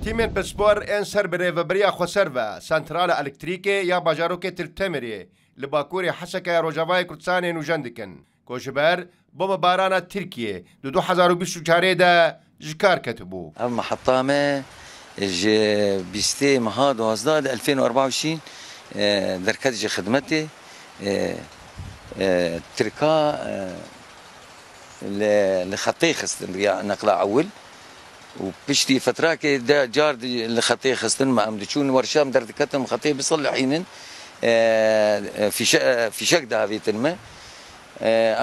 تیمên pispor ên ser bi rêveberiya Xweser ve santrala elektrîkê ya bajarokê Tiltemirê li Bakurê Hesekê ya Rojavayê Kurdistanê nûjen dikin. Ku ji ber bombarana Tirkiyê di 2024 de ji kar ketibû. Ev meheta me ji 20 meha 12 2024 derket ji xidmetê Tirka li xetê xistin riya neqla ewil و بشتي فتراك جار لخطيه خستن ما ام دچون ورشام دردكتم خطيه بصلحين في شك دافيتن ما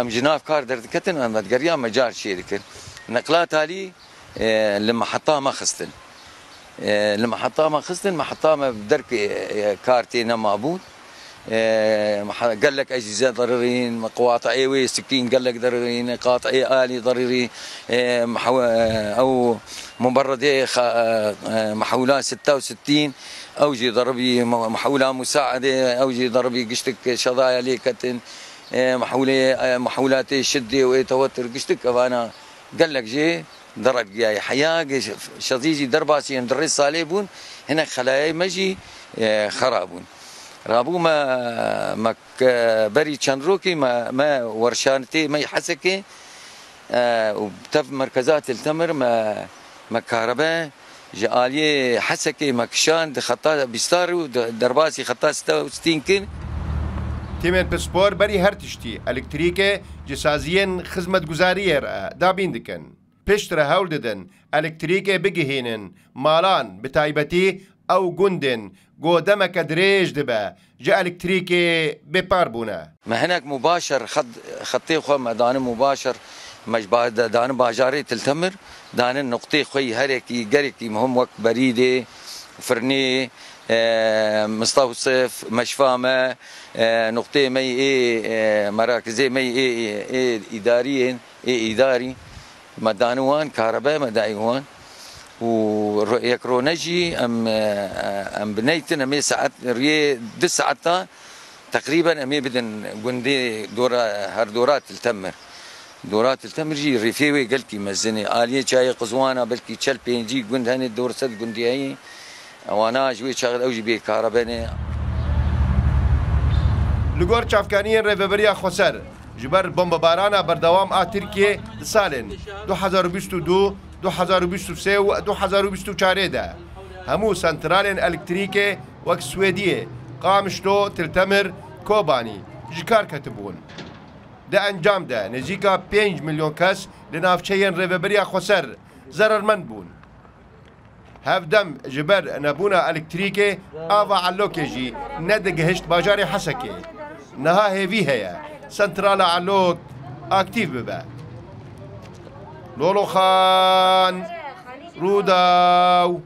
ام جناف كار دردكتن ام دقريا ما جار شيركن نقلات هالي لما حطها ما خستن لما حطها ما خستن ما حطها ما بدرك كارتي مابود قال لك اجهزه ضررين قواطع ايوي سكين قال لك ضررين قاطع الي ضرري او مبردي محولات 66 اوجي ضربي محولات مساعده اوجي ضربي قشتك شظايا ليكتن محولات شده وتوتر قشتك انا قال لك جي ضرب جاي حياه شظيجي درباسي مدرس صاليبون هنا خلايا مجي خرابون رابو ما بري چندروكي ما ورشانتي ما يحسكي وبتف مركزات التمر ما كهرباء جاليه حسكي ما كشان خطا بيستارو درباسي خطا 66 كن تیمên pispor berî her tiştî elektrîkê ji saziyên xizmetguzariyê re dabîn dikin. Piştre hewl didin elektrîkê bigihînin malan bi taybetî ew gundên قدامك دريج دبا جاء الكتريكي بباربونا ما هناك مباشر خطي خو دان مباشر مجبا دان باجاري تلتمر دان النقطي خوي هركي قريكي مهم وقت بريده فرني مستوصف مشفامه نقطي مي مراكزي مي اداريين اداري مدانوان كهرباء مدايوان ويكرونجي ام بنيتنا مي ساعات ري 9 ساعات تقريبا امي بدن جندي دورات التمر دورات التمر جي ريفيوي قالكي مزني اليه جاي قزوانه بلكي تشل بينجي جند هني دور سد جندي هي وانا جوي شغل اوجي بي كهرباني لغور چافکانیên rêveberiya Xweser ji ber bombarana berdewam a Tirkiye di salên 2022 2023 و 2024 de hemû santralên elektrîkê wek Swêdiyê, Qamişlo, Tiltemir, Kobanî ji kar ketibûn. Di encam de nêzîka 5 milyon kes li navçeyên rêveberiya Xweser zerermend bûn. Hevdem ji ber nebûna elektrîkê ava Elokê jî nedigihişt bajarê Hesekê. Niha hêvî heye santrala Elok aktiv bibe. لولو خان روداو